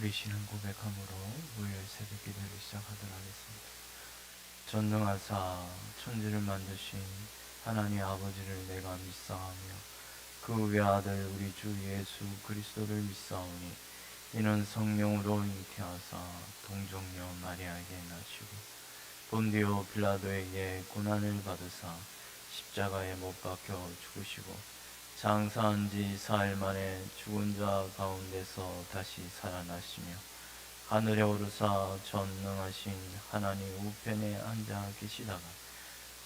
우리 신앙 고백함으로 목요일 새벽 기도를 시작하도록 하겠습니다. 전능하사 천지를 만드신 하나님 아버지를 내가 믿사오며 그 외아들 우리 주 예수 그리스도를 믿사오니 이는 성령으로 잉태하사 동정녀 마리아에게 나시고 본디오 빌라도에게 고난을 받으사 십자가에 못 박혀 죽으시고 장사한 지 4일 만에 죽은 자 가운데서 다시 살아나시며 하늘에 오르사 전능하신 하나님 우편에 앉아 계시다가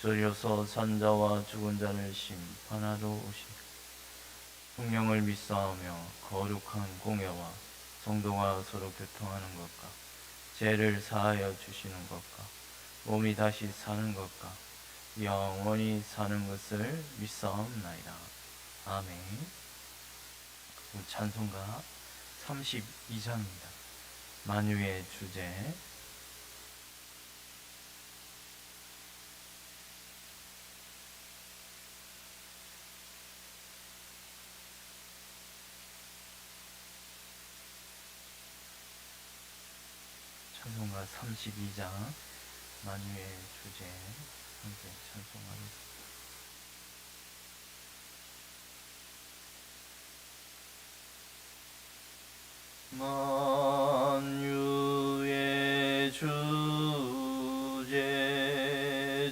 저리로서 산자와 죽은 자를 심판하러 오시니 성령을 믿사오며 거룩한 공예와 성도가 서로 교통하는 것과 죄를 사하여 주시는 것과 몸이 다시 사는 것과 영원히 사는 것을 믿사옵나이다. 아멘. 찬송가 32장입니다. 만유의 주제. 찬송가 32장 만유의 주제 함께 찬송하겠습니다. 만유의 주제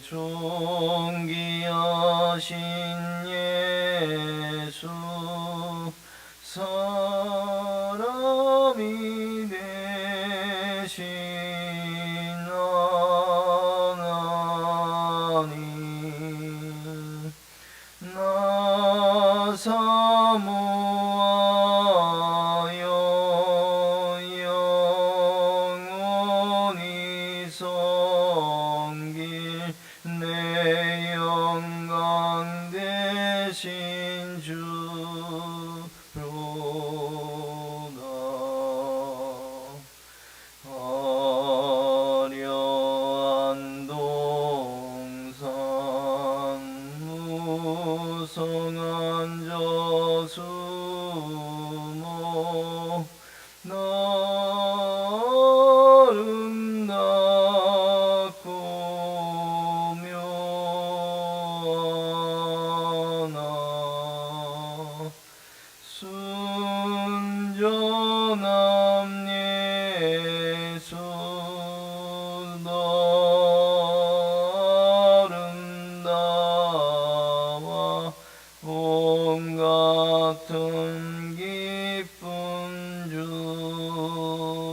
존귀하신 예수 사람이 되신 하나님 나 사모하여 영원히 섬길 내 영광 되신 주로다. 화려한 동산 무성한 저수모 아름답고 묘하나 순전함 예수도 아름다워 온 같은 기쁨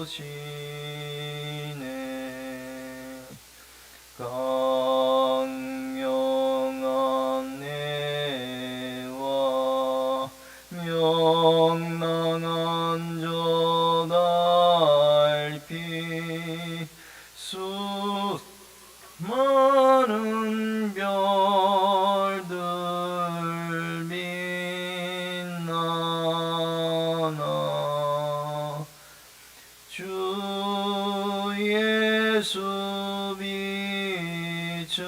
주시네. 강명한 애와 명랑한 저 달빛 수많은 별들 빛나나 주 예수 빛은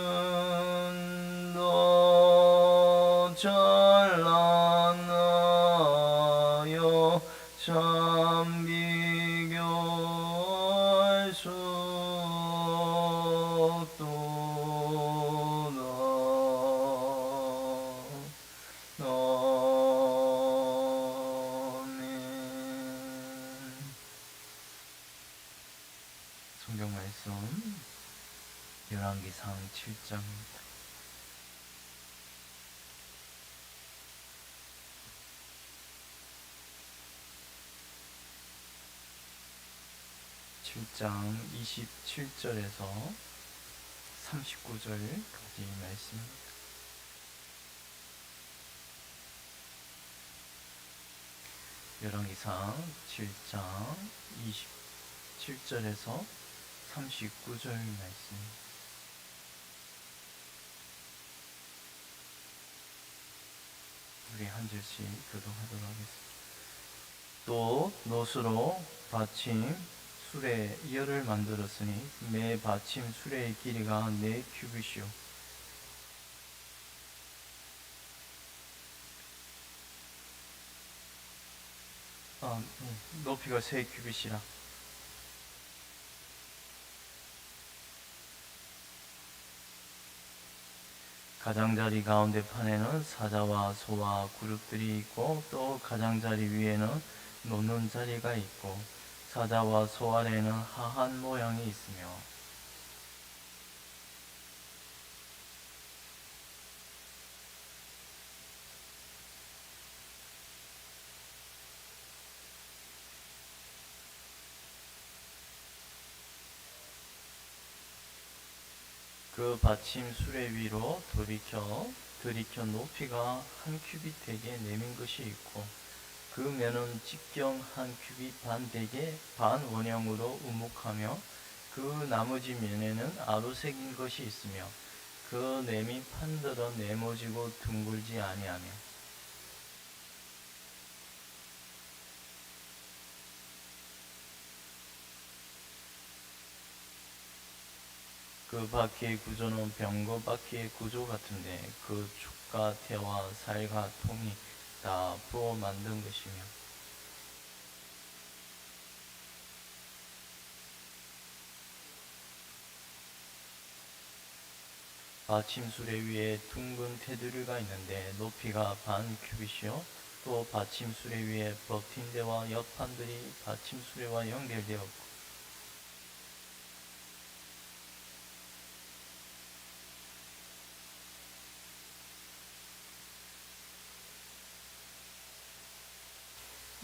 더 찬란하여 참 비교할 수 없도다. 아멘. 성경 말씀 열왕기상 7장입니다. (7장) 27절에서 39절까지 말씀입니다. 열왕기상 7장 27절에서 39절 말씀. 우리 한 절씩 교독하도록 하겠습니다. 또 놋으로 받침 수레 이어를 만들었으니 매 받침 수레의 길이가 4규빗이요 높이가 3규빗이라. 가장자리 가운데 판에는 사자와 소와 그룹들이 있고, 또 가장자리 위에는 놓는 자리가 있고, 사자와 소 아래에는 하한 모양이 있으며, 그 받침 수레 위로 들이켜 높이가 1규빗 되게 내민 것이 있고, 그 면은 직경 1규빗 반 되게 반 원형으로 우묵하며, 그 나머지 면에는 아로 새긴 것이 있으며, 그 내민 판들은 네모지고 둥글지 아니하며, 그 바퀴의 구조는 병거 바퀴의 구조 같은데, 그 축과 태와 살과 통이 다 부어 만든 것이며, 받침수레 위에 둥근 테두리가 있는데 높이가 반 규빗이요, 또 받침수레 위에 버틴대와 옆판들이 받침수레와 연결되었고,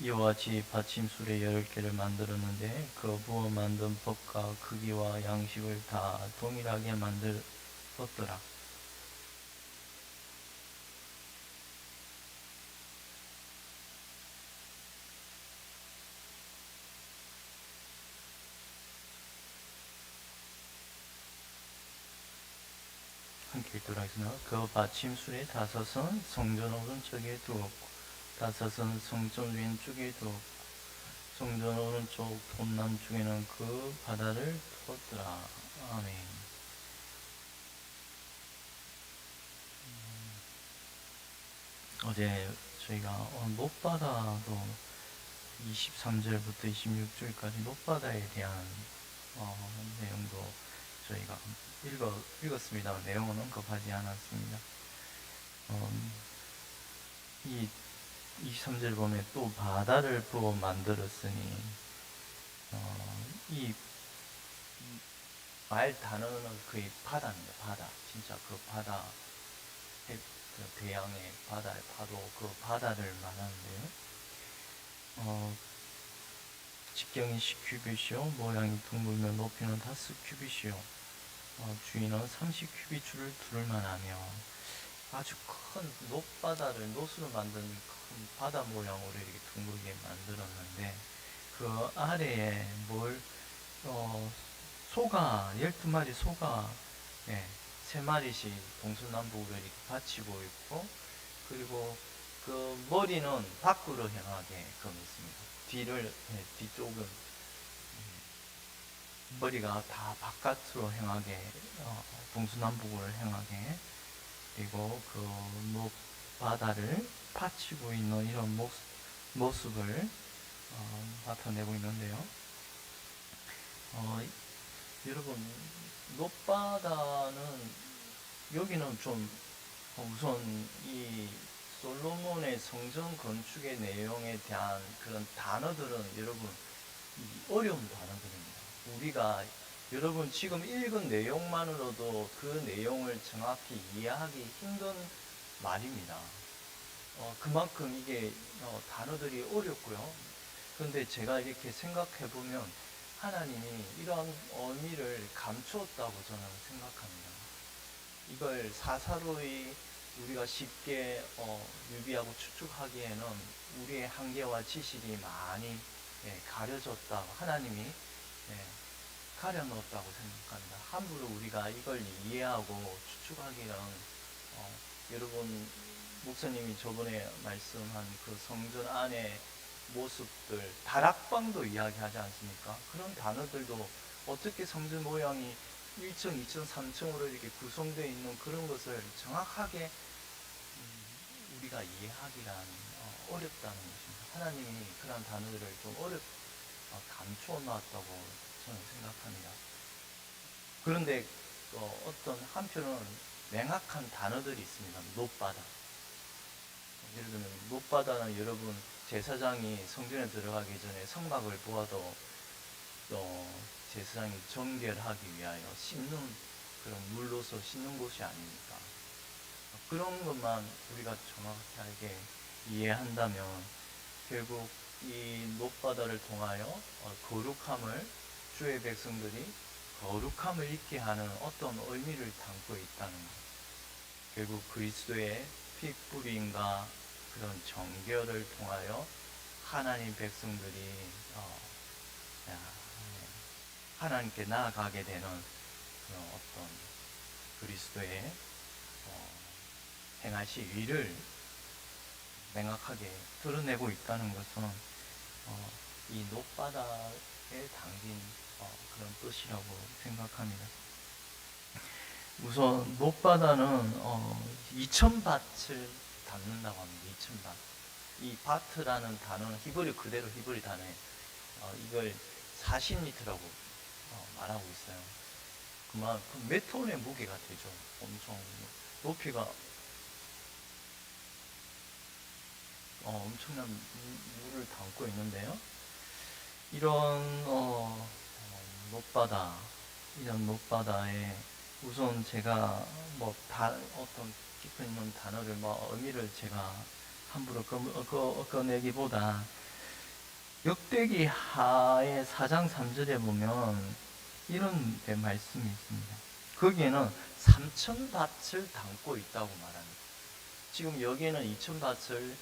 이와 같이 받침수레 10개를 만들었는데, 그 부어 만든 법과 크기와 양식을 다 동일하게 만들었더라. 함께 읽도록 하겠습니다. 그 받침술의 5은 성전 오른쪽에 두었고, 5은 성전 왼쪽에 두었고, 성전 오른쪽 동남쪽에는 그 바다를 두었더라. 아멘. 어제 저희가 높바다도 23절부터 26절까지 높바다에 대한 내용도 저희가 읽었습니다. 내용은 언급하지 않았습니다. 이 23절 보면 또 바다를 부어 만들었으니, 이 말 단어는 거의 바다입니다. 바다. 진짜 그 바다, 그 대양의 바다의 파도, 그 바다를 말하는데요. 직경이 10규빗이요, 모양이 둥글며 높이는 5규빗이요, 주인은 30규빗 줄을 두를 만하며, 아주 큰 높바다를 노수로 만든 큰 바다 모양으로 이렇게 둥글게 만들었는데, 그 아래에 소가 12마리 소가, 예, 3마리씩 동서남북으로 이렇게 받치고 있고, 그리고 그 머리는 밖으로 향하게 금 있습니다. 뒤쪽은 머리가 다 바깥으로 향하게, 동서남북으로 향하게, 그리고 그 바다를 파치고 있는 이런 모습을 나타내고 있는데요. 여러분, 높바다는 여기는 좀 우선 이 솔로몬의 성전 건축의 내용에 대한 그런 단어들은 여러분 어려운 단어들입니다. 우리가 여러분 지금 읽은 내용만으로도 그 내용을 정확히 이해하기 힘든 말입니다. 그만큼 이게 단어들이 어렵고요. 그런데 제가 이렇게 생각해 보면 하나님이 이런 의미를 감추었다고 저는 생각합니다. 이걸 사사로이 우리가 쉽게 유비하고 추측하기에는 우리의 한계와 지식이 많이 가려졌다고 하나님이 가려놓았다고 생각합니다. 함부로 우리가 이걸 이해하고 추측하기는 여러분 목사님이 저번에 말씀한 그 성전 안의 모습들, 다락방도 이야기하지 않습니까? 그런 단어들도 어떻게 성전 모양이 1층, 2층, 3층으로 이렇게 구성되어 있는 그런 것을 정확하게 우리가 이해하기란 어렵다는 것입니다. 하나님이 그런 단어들을 좀 감추어 놨다고 저는 생각합니다. 그런데 어떤 한편은 명확한 단어들이 있습니다. 놋바다. 예를 들면 놋바다는 여러분 제사장이 성전에 들어가기 전에 성막을 보아도 제사장이 정결하기 위하여 씻는 그런 물로서 씻는 곳이 아닙니까? 그런 것만 우리가 정확하게 이해한다면 결국 이 놋바다를 통하여 거룩함을 주의 백성들이 거룩함을 잊게 하는 어떤 의미를 담고 있다는 것. 결국 그리스도의 피 뿌림과 그런 정결을 통하여 하나님 백성들이 하나님께 나아가게 되는 그런 어떤 그리스도의 행하실 일을 명확하게 드러내고 있다는 것은 이 놋바다에 담긴 그런 뜻이라고 생각합니다. 우선 놋바다는 2000밭을 담는다고 합니다. 2000밭. 이 바트라는 단어는 히브리 그대로 히브리 단어에 이걸 40리터라고 말하고 있어요. 그만큼 몇 톤의 무게가 되죠. 엄청 높이가 엄청난 물을 담고 있는데요. 이런 놋바다, 이런 놋바다에 우선 제가 어떤 깊은 있는 단어를 의미를 제가 함부로 꺼내기보다 역대기 하의 4장 3절에 보면 이런 말씀이 있습니다. 거기에는 3000밭을 담고 있다고 말합니다. 지금 여기에는 2000밭을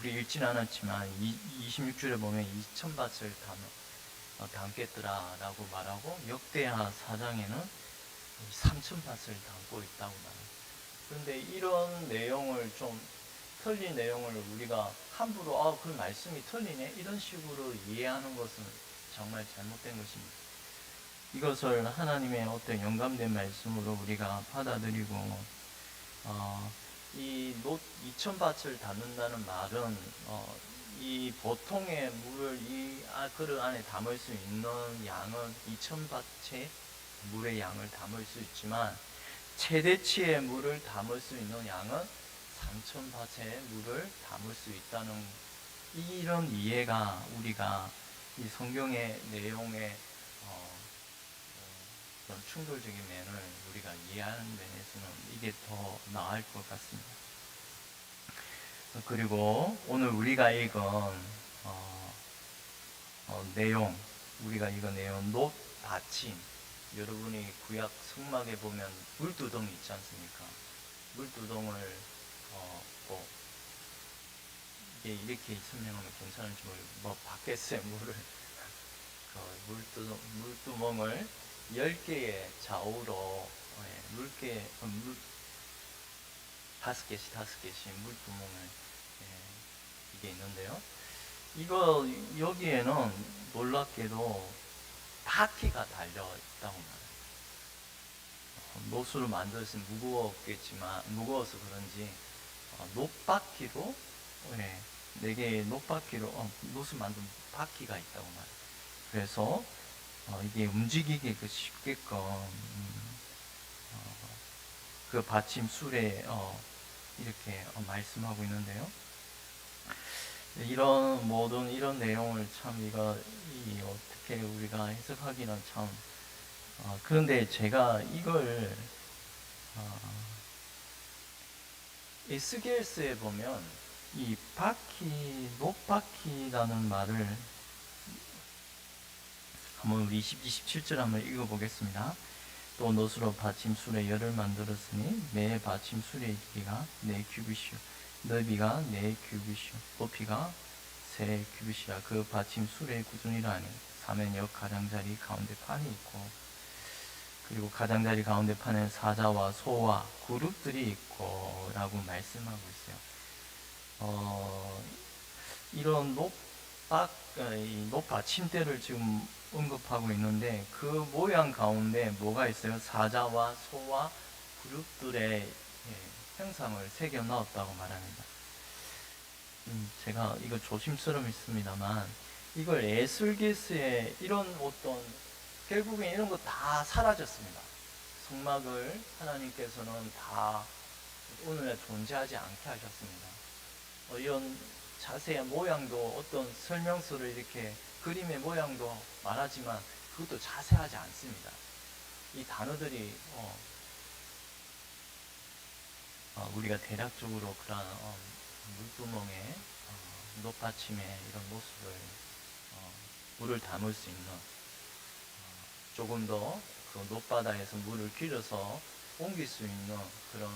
우리 읽지는 않았지만 26절에 보면 2000밭을 담겠더라 라고 말하고 역대하 4장에는 3000밭을 담고 있다고 말합니다. 그런데 이런 내용을 좀 틀린 내용을 우리가 함부로 그 말씀이 틀리네 이런 식으로 이해하는 것은 정말 잘못된 것입니다. 이것을 하나님의 어떤 영감된 말씀으로 우리가 받아들이고 이 2000밭을 담는다는 말은 이 보통의 물을 이 그릇 안에 담을 수 있는 양은 2000밭의 물의 양을 담을 수 있지만 최대치의 물을 담을 수 있는 양은 3000밭의 물을 담을 수 있다는 이런 이해가 우리가 이 성경의 내용의 그런 충돌적인 면을 우리가 이해하는 면에서는 이게 더 나을 것 같습니다. 그리고 오늘 우리가 읽은 내용, 놋 받침. 여러분이 구약 성막에 보면 물두덩이 있지 않습니까? 물두덩을 이게 이렇게 설명하면 괜찮을지 모르겠어요. 밖에서의 물을 물두멍을 10개의 좌우로 5개씩 물두멍을 이게 있는데요. 여기에는 놀랍게도 바퀴가 달려 있다고 말해요. 놋으로 만들었으면 무거워서 그런지 놋바퀴로 4개의 놋바퀴로 놋을 만든 바퀴가 있다고 말해요. 그래서 이게 움직이기 쉽게끔 그 받침 술에 이렇게 말씀하고 있는데요. 이런 내용을 참 어떻게 우리가 해석하기는 참 그런데 제가 이걸 에스겔서에 보면 이 놋바퀴라는 말을 한번 우리 27절 한번 읽어보겠습니다. 또 놋으로 받침술에 열을 만들었으니 매 받침술의 길이가 4규빗이요 너비가 4규빗이요 높이가 3규빗이라 그 받침술의 구준이라니 사면역 가장자리 가운데 판이 있고 그리고 가장자리 가운데 판에 사자와 소와 그룹들이 있고 라고 말씀하고 있어요. 이런 놋받침대를 지금 언급하고 있는데 그 모양 가운데 뭐가 있어요? 사자와 소와 그룹들의 형상을 새겨 넣었다고 말합니다. 제가 이거 조심스럽습니다만 이걸 에스겔서에 이런 어떤 결국엔 이런 거 다 사라졌습니다. 성막을 하나님께서는 다 오늘날 존재하지 않게 하셨습니다. 이런 자세한 모양도 어떤 설명서를 이렇게 그림의 모양도 말하지만 그것도 자세하지 않습니다. 이 단어들이 우리가 대략적으로 그런 물구멍에 높받침에 이런 모습을 물을 담을 수 있는 조금 더 그 높바다에서 물을 길어서 옮길 수 있는 그런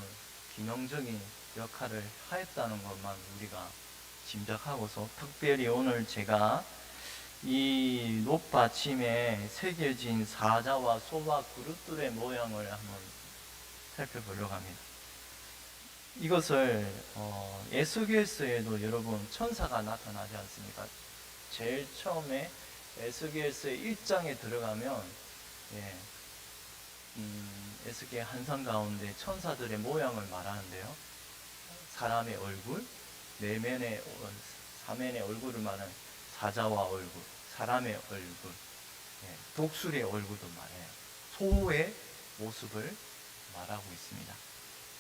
기능적인 역할을 하였다는 것만 우리가 짐작하고서 특별히 오늘 제가 이 높받침에 새겨진 사자와 소와 그릇들의 모양을 한번 살펴보려고 합니다. 이것을 에스겔서에도 여러분 천사가 나타나지 않습니까? 제일 처음에 에스겔서 1장에 들어가면 에스겔 한상 가운데 천사들의 모양을 말하는데요. 사람의 얼굴, 내면의 사면의 얼굴을 말하는 사자와 얼굴, 사람의 얼굴, 독수리의 얼굴도 말해요. 소의 모습을 말하고 있습니다.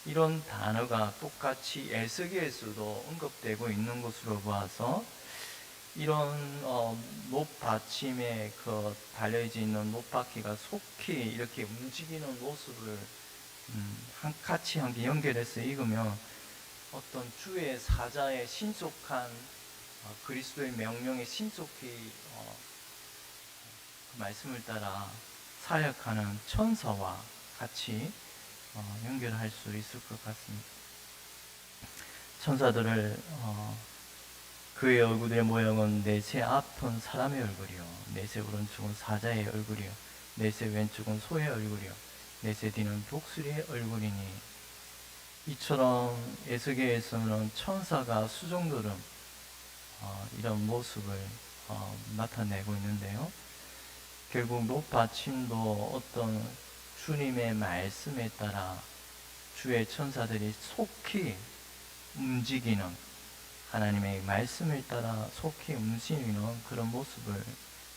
이런 단어가 똑같이 에스겔에서도 언급되고 있는 것으로 보아서 이런 높받침에 그 달려져 있는 높바퀴가 속히 이렇게 움직이는 모습을 같이 함께 연결해서 읽으면 어떤 주의 사자의 신속한 그리스도의 명령에 신속히 그 말씀을 따라 사역하는 천사와 같이 연결할 수 있을 것 같습니다. 천사들을 그의 얼굴의 모양은 넷의 앞은 사람의 얼굴이요, 넷의 오른쪽은 사자의 얼굴이요, 넷의 왼쪽은 소의 얼굴이요, 넷의 뒤는 독수리의 얼굴이니, 이처럼 에스겔에서는 천사가 수종들은 이런 모습을 나타내고 있는데요. 결국 높받침도 어떤 주님의 말씀에 따라 주의 천사들이 속히 움직이는, 하나님의 말씀을 따라 속히 움직이는 그런 모습을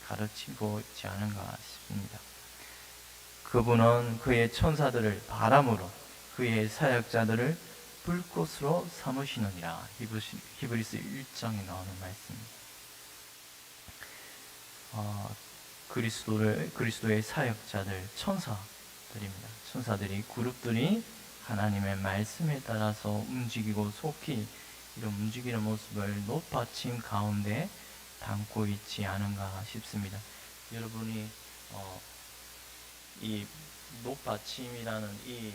가르치고 있지 않은가 싶습니다. 그분은 그의 천사들을 바람으로, 그의 사역자들을 불꽃으로 삼으시느니라. 히브리서 1장에 나오는 말씀입니다. 그리스도의 사역자들, 천사들입니다. 천사들이, 그룹들이 하나님의 말씀에 따라서 움직이고 속히 이런 움직이는 모습을 높받침 가운데 담고 있지 않은가 싶습니다. 여러분이 이 높받침이라는 이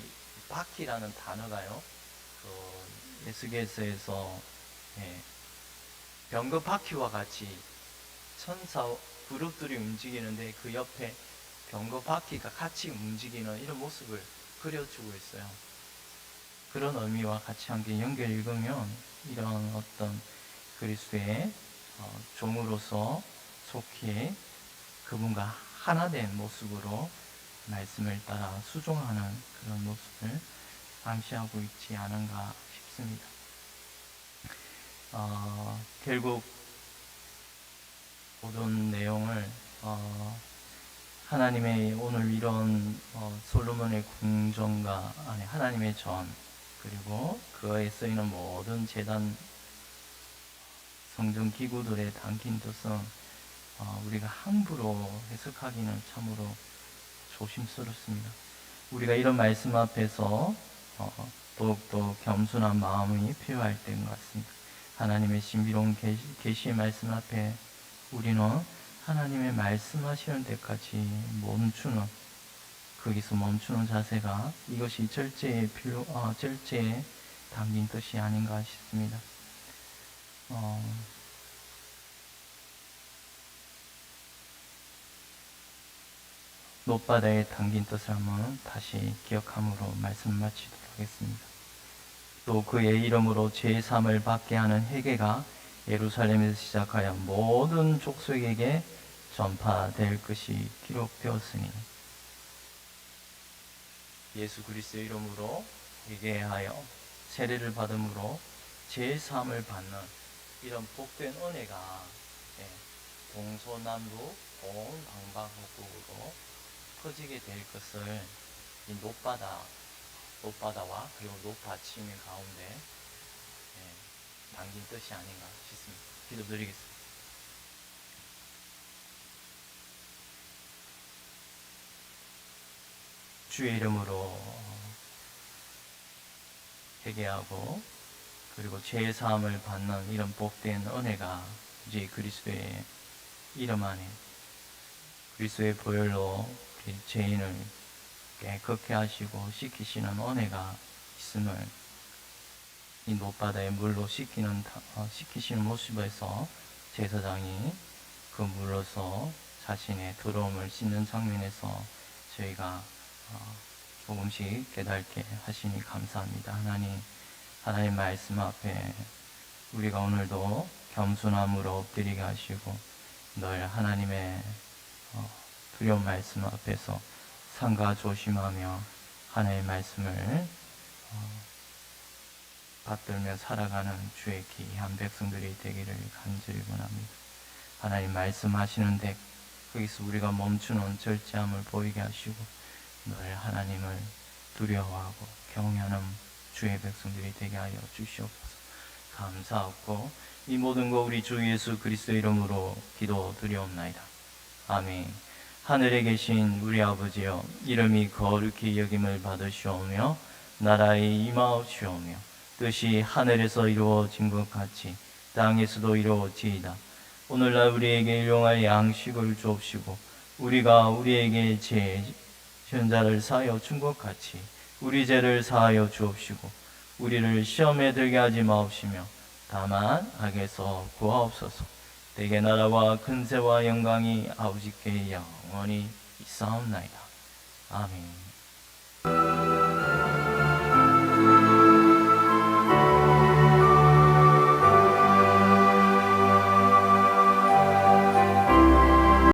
바퀴라는 단어가요, 그 에스겔서에서 병거 바퀴와 같이 천사 그룹들이 움직이는데 그 옆에 병거 바퀴가 같이 움직이는 이런 모습을 그려주고 있어요. 그런 의미와 같이 함께 연결 읽으면 이런 어떤 그리스도의 종으로서 속히 그분과 하나 된 모습으로 말씀을 따라 수종하는 그런 모습을 암시하고 있지 않은가 싶습니다. 결국 모든 내용을 하나님의 오늘 이런 솔로몬의 궁전과 하나님의 전, 그리고 그에 쓰이는 모든 제단 성전 기구들에 담긴 뜻은 우리가 함부로 해석하기는 참으로 조심스럽습니다. 우리가 이런 말씀 앞에서 더욱더 겸손한 마음이 필요할 때인 것 같습니다. 하나님의 신비로운 계시의 말씀 앞에 우리는 하나님의 말씀하시는 데까지 거기서 멈추는 자세가, 이것이 절제에 담긴 뜻이 아닌가 싶습니다. 높바다에 담긴 뜻을 한번 다시 기억함으로 말씀 마치도록 하겠습니다. 또 그의 이름으로 제3을 받게 하는 회개가 예루살렘에서 시작하여 모든 족속에게 전파될 것이 기록되었으니, 예수 그리스도의 이름으로 회개하여 세례를 받음으로 제3을 받는 이런 복된 은혜가 예, 동서남북 온 방방곡곡으로 퍼지게 될 것을 이 높바다와 그리고 높아침의 가운데 남긴 뜻이 아닌가 싶습니다. 기도드리겠습니다. 주의 이름으로 회개하고 그리고 죄의 사함을 받는 이런 복된 은혜가 이제 그리스도의 이름 안에 그리스도의 보혈로 우리 죄인을 깨끗게 하시고 씻기시는 은혜가 있음을 이 높바다의 물로 씻기시는 모습에서 제사장이 그 물로서 자신의 더러움을 씻는 장면에서 저희가 조금씩 깨닫게 하시니 감사합니다. 하나님 말씀 앞에 우리가 오늘도 겸손함으로 엎드리게 하시고 늘 하나님의 두려운 말씀 앞에서 삼가 조심하며 하나님의 말씀을 받들며 살아가는 주의 귀한 백성들이 되기를 간절히 원합니다. 하나님 말씀하시는데 거기서 우리가 멈추는 절제함을 보이게 하시고 늘 하나님을 두려워하고 경외하는 주의 백성들이 되게 하여 주시옵소서. 감사하고 이 모든 거 우리 주 예수 그리스도 이름으로 기도드리옵나이다. 아멘. 하늘에 계신 우리 아버지여, 이름이 거룩히 여김을 받으시오며 나라의 임하옵시오며 뜻이 하늘에서 이루어진 것 같이 땅에서도 이루어지이다. 오늘날 우리에게 일용할 양식을 주옵시고 우리가 우리에게 죄지은 자를 사하여 준 것 같이 우리 죄를 사하여 주옵시고 우리를 시험에 들게 하지 마옵시며 다만 악에서 구하옵소서. 대개 나라와 근세와 영광이 아버지께 영원히 있사옵나이다. 아멘.